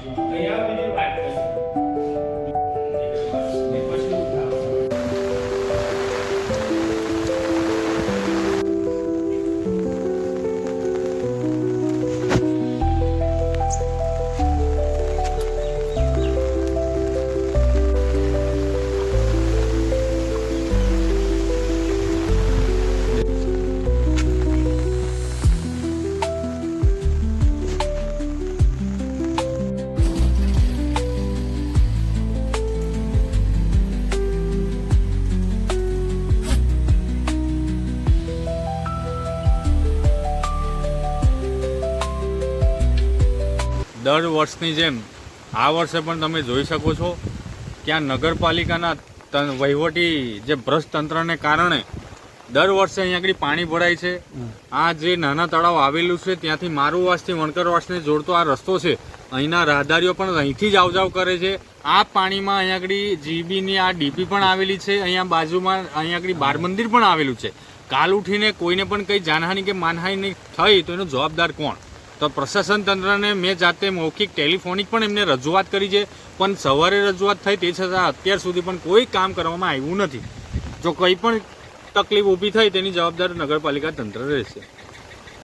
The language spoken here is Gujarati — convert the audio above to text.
અહીંયા બીજી વાત કરી ને પછી ઉઠાવ. દર વર્ષની જેમ આ વર્ષે પણ તમે જોઈ શકો છો કે આ નગરપાલિકાના વહીવટી જે ભ્રષ્ટ તંત્રને કારણે દર વર્ષે અહીંયા આગળ પાણી ભરાય છે. આ જે નાના તળાવ આવેલું છે ત્યાંથી મારુવાસથી વણકરવાસને જોડતો આ રસ્તો છે, અહીંના રાહદારીઓ પણ અહીંથી જ આવજાવ કરે છે. આ પાણીમાં અહીંયા આગળ જીબીની આ ડીપી પણ આવેલી છે. અહીંયા બાજુમાં અહીંયા આગળ બાર મંદિર પણ આવેલું છે. કાલ ઉઠીને કોઈને પણ કંઈ જાનહાનિ કે માનહાનિ થઈ તો એનો જવાબદાર કોણ? તો પ્રશાસન તંત્રને મેં જાતે મૌખિક ટેલિફોનિક પણ એમને રજૂઆત કરી છે, પણ સવારે રજૂઆત થઈ તે છતાં અત્યાર સુધી પણ કોઈ કામ કરવામાં આવ્યું નથી. જો કંઈ પણ તકલીફ ઊભી થઈ તેની જવાબદાર નગરપાલિકા તંત્ર રહેશે.